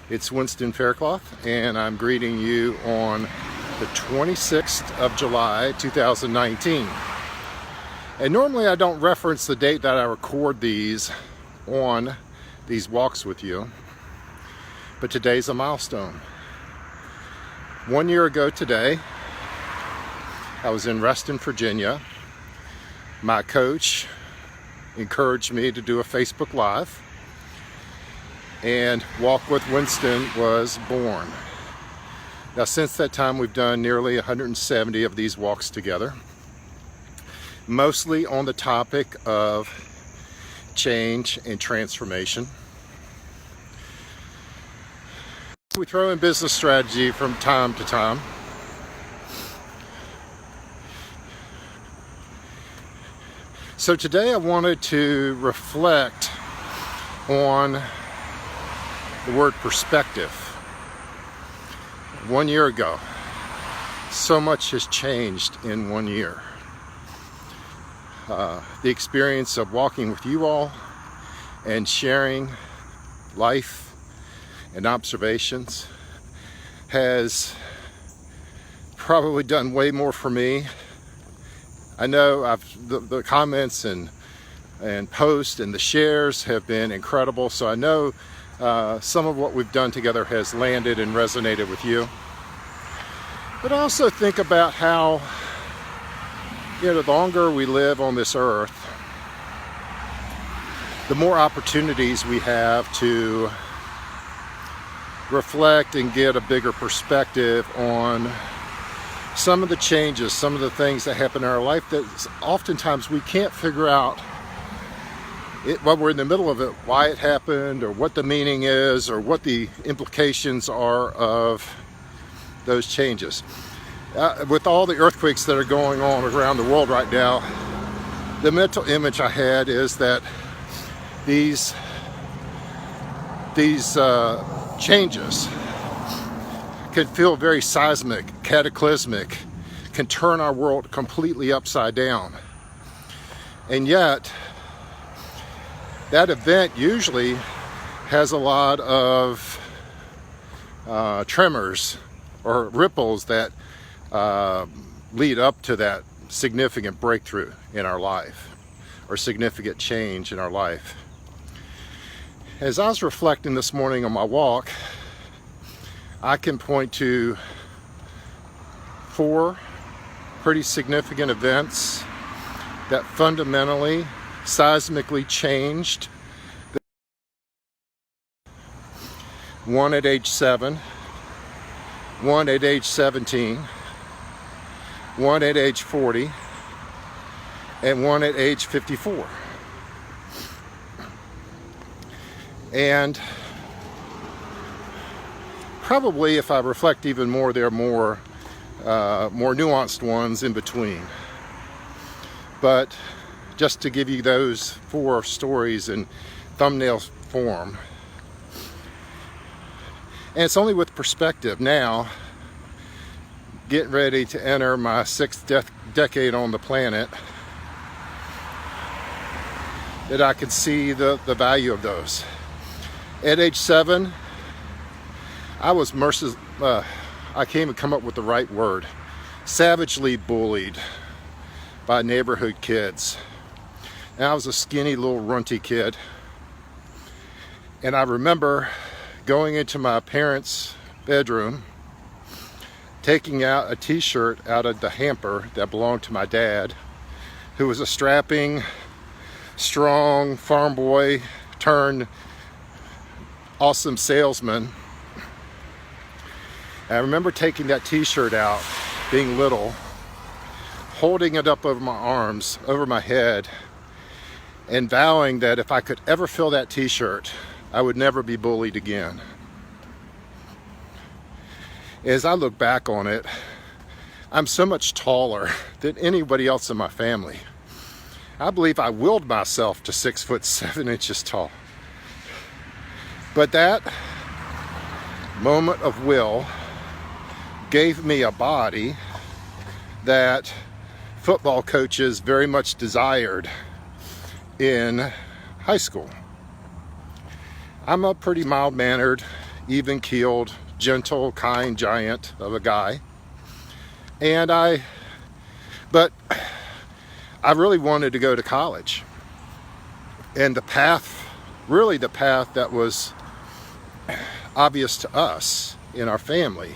It's Winston Faircloth, and I'm greeting you on the 26th of July 2019. And normally I don't reference the date that I record these on these walks with you, but today's a milestone. 1 year ago today, I was in Reston, Virginia. My coach encouraged me to do a Facebook Live, and Walk with Winston was born. Now, since that time, we've done nearly 170 of these walks together, mostly on the topic of change and transformation. We throw in business strategy from time to time. So today I wanted to reflect on the word perspective. 1 year ago, so much has changed in 1 year. The experience of walking with you all and sharing life and observations has probably done way more for me. I know the comments and posts and the shares have been incredible, so I know some of what we've done together has landed and resonated with you. But also think about how, the longer we live on this earth, the more opportunities we have to reflect and get a bigger perspective on some of the changes, some of the things that happen in our life that oftentimes we can't figure out while we're in the middle of it, why it happened, or what the meaning is, or what the implications are of those changes. With all the earthquakes that are going on around the world right now, the mental image I had is that these changes can feel very seismic, cataclysmic, can turn our world completely upside down. And yet, that event usually has a lot of tremors or ripples that lead up to that significant breakthrough in our life or significant change in our life. As I was reflecting this morning on my walk, I can point to 4 pretty significant events that fundamentally, seismically changed. One at age 7, one at age 17, one at age 40, and one at age 54. And probably, if I reflect even more, there are more nuanced ones in between. But just to give you those 4 stories in thumbnail form. And it's only with perspective now, getting ready to enter my 6th decade on the planet, that I could see the value of those. At age 7, I was I can't even come up with the right word, savagely bullied by neighborhood kids. And I was a skinny little runty kid. And I remember going into my parents' bedroom, taking out a t-shirt out of the hamper that belonged to my dad, who was a strapping, strong farm boy turned awesome salesman. And I remember taking that t-shirt out, being little, holding it up over my arms, over my head, and vowing that if I could ever fill that t-shirt, I would never be bullied again. As I look back on it, I'm so much taller than anybody else in my family. I believe I willed myself to 6'7" tall. But that moment of will gave me a body that football coaches very much desired in high school. I'm a pretty mild-mannered even-keeled, gentle, kind giant of a guy. But I really wanted to go to college. And the path that was obvious to us in our family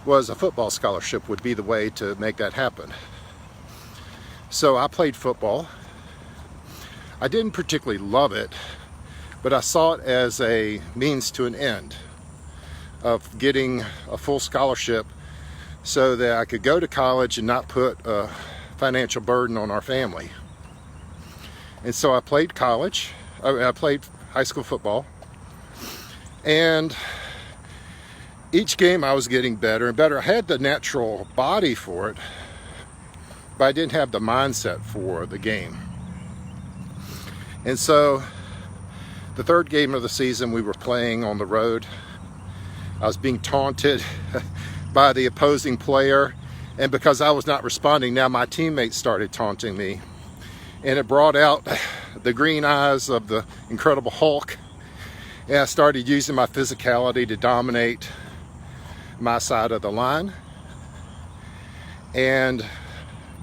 was a football scholarship would be the way to make that happen. So I played football. I didn't particularly love it, but I saw it as a means to an end of getting a full scholarship so that I could go to college and not put a financial burden on our family. And so I played I played high school football, and each game I was getting better and better. I had the natural body for it, but I didn't have the mindset for the game. And so the third game of the season, we were playing on the road. I was being taunted by the opposing player, and because I was not responding, now my teammates started taunting me, and it brought out the green eyes of the Incredible Hulk, and I started using my physicality to dominate my side of the line, and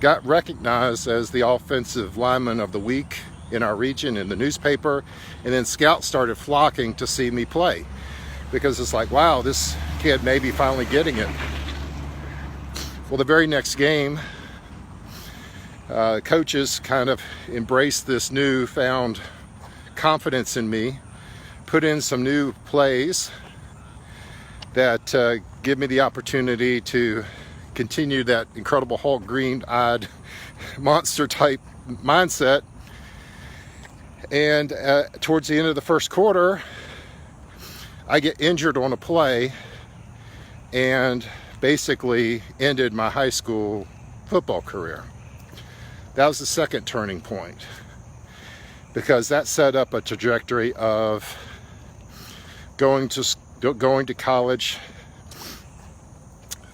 got recognized as the offensive lineman of the week in our region in the newspaper. And then scouts started flocking to see me play, because it's like, wow, this kid may be finally getting it. Well, the very next game, coaches kind of embraced this newfound confidence in me, put in some new plays that give me the opportunity to continue that Incredible Hulk green-eyed monster type mindset. And towards the end of the first quarter, I get injured on a play and basically ended my high school football career. That was the second turning point, because that set up a trajectory of going to college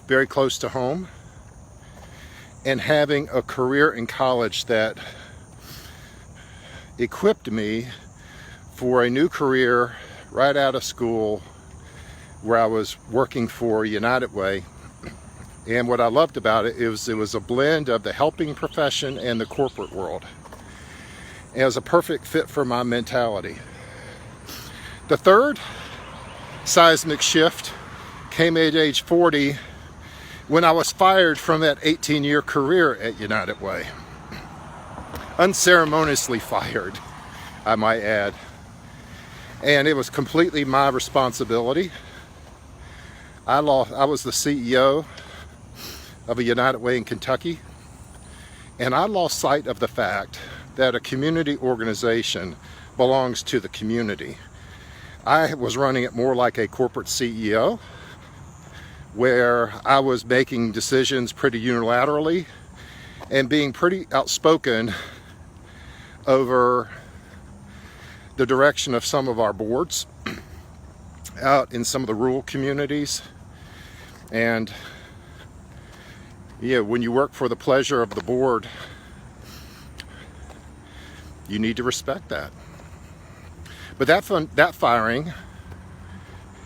very close to home, and having a career in college that equipped me for a new career right out of school, where I was working for United Way. And what I loved about it was a blend of the helping profession and the corporate world. And it was a perfect fit for my mentality. The third seismic shift came at age 40, when I was fired from that 18-year career at United Way. Unceremoniously fired, I might add. And it was completely my responsibility. I was the CEO of a United Way in Kentucky, and I lost sight of the fact that a community organization belongs to the community. I was running it more like a corporate CEO, where I was making decisions pretty unilaterally and being pretty outspoken over the direction of some of our boards out in some of the rural communities. And yeah, when you work for the pleasure of the board, you need to respect that. But that firing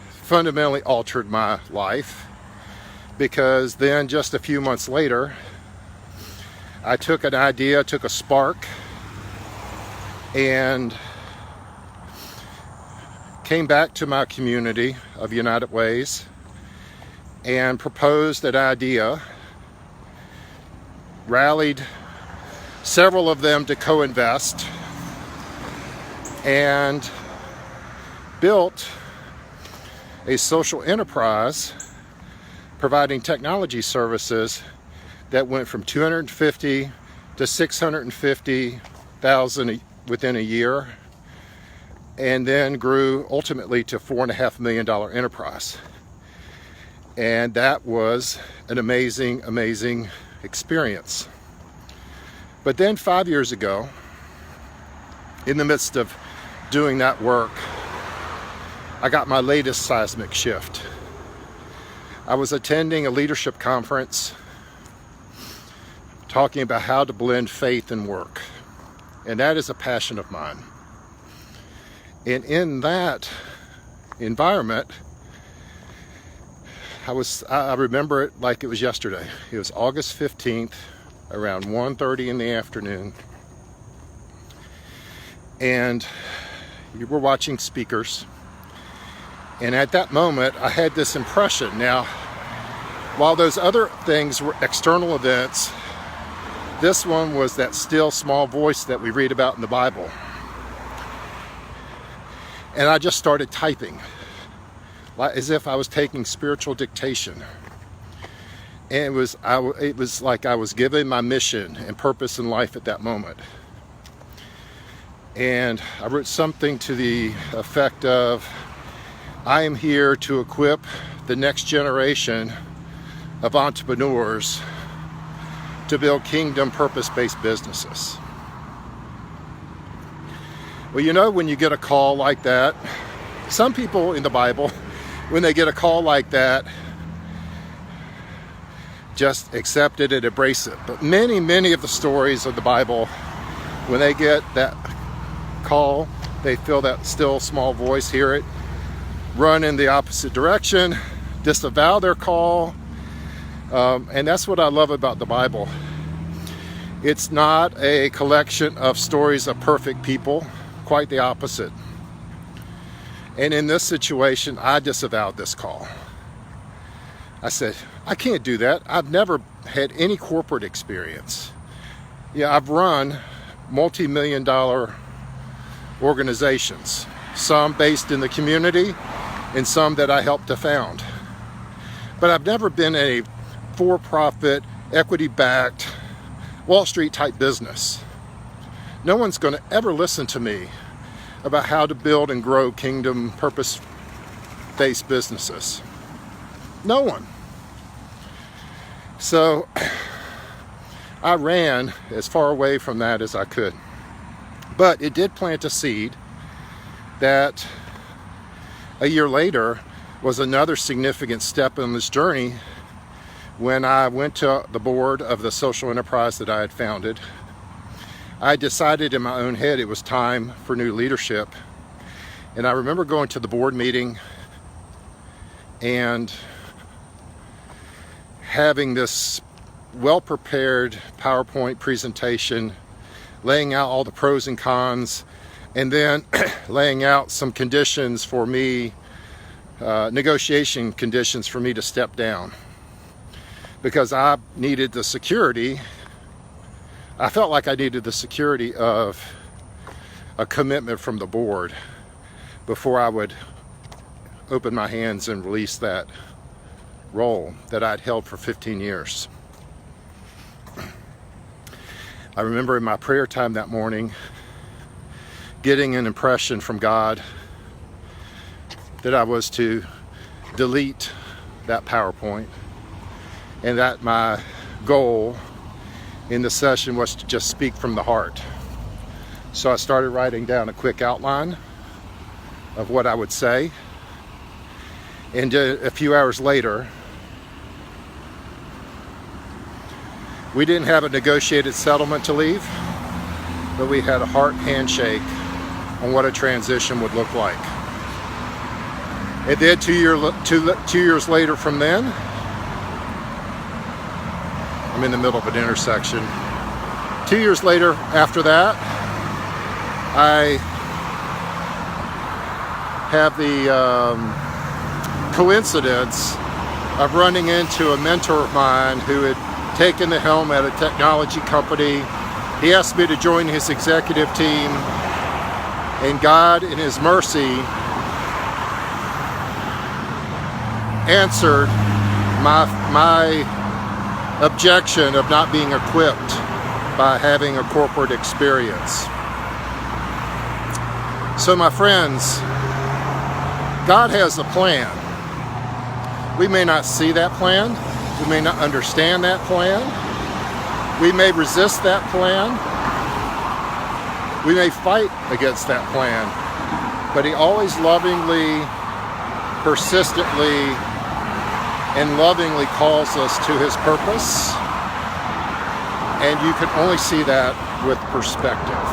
fundamentally altered my life, because then just a few months later, I took an idea, took a spark, and came back to my community of United Ways and proposed an idea, rallied several of them to co-invest, and built a social enterprise providing technology services that went from 250 to 650,000 within a year, and then grew ultimately to $4.5 million enterprise. And that was an amazing, amazing experience. But then 5 years ago, in the midst of doing that work, I got my latest seismic shift. I was attending a leadership conference talking about how to blend faith and work. And that is a passion of mine. And in that environment, I remember it like it was yesterday. It was August 15th, around 1:30 in the afternoon. And you were watching speakers. And at that moment, I had this impression. Now, while those other things were external events, this one was that still small voice that we read about in the Bible. And I just started typing, as if I was taking spiritual dictation. And it was like I was given my mission and purpose in life at that moment. And I wrote something to the effect of, I am here to equip the next generation of entrepreneurs to build kingdom purpose-based businesses. Well, you know, when you get a call like that, some people in the Bible, when they get a call like that, just accept it and embrace it. But many of the stories of the Bible, when they get that call, they feel that still small voice, hear it, run in the opposite direction, disavow their call. And that's what I love about the Bible. It's not a collection of stories of perfect people, quite the opposite. And in this situation, I disavowed this call. I said, I can't do that. I've never had any corporate experience. Yeah, I've run multi-million-dollar organizations, some based in the community and some that I helped to found. But I've never been a for-profit, equity-backed, Wall Street type business. No one's going to ever listen to me about how to build and grow kingdom purpose-based businesses. No one. So I ran as far away from that as I could. But it did plant a seed that a year later was another significant step in this journey when I went to the board of the social enterprise that I had founded. I decided in my own head it was time for new leadership. And I remember going to the board meeting and having this well-prepared PowerPoint presentation, laying out all the pros and cons, and then laying out some conditions for me, negotiation conditions for me to step down. Because I needed the security, I felt like I needed the security of a commitment from the board before I would open my hands and release that role that I'd held for 15 years. I remember in my prayer time that morning getting an impression from God that I was to delete that PowerPoint, and that my goal in the session was to just speak from the heart. So I started writing down a quick outline of what I would say, and a few hours later, we didn't have a negotiated settlement to leave, but we had a heart handshake on what a transition would look like. And then 2 years later from then, I'm in the middle of an intersection. 2 years later after that, I have the coincidence of running into a mentor of mine who had taken the helm at a technology company. He asked me to join his executive team, and God in his mercy answered my objection of not being equipped by having a corporate experience. So my friends, God has a plan. We may not see that plan. We may not understand that plan. We may resist that plan. We may fight against that plan. But He always lovingly, persistently, and lovingly calls us to His purpose. And you can only see that with perspective.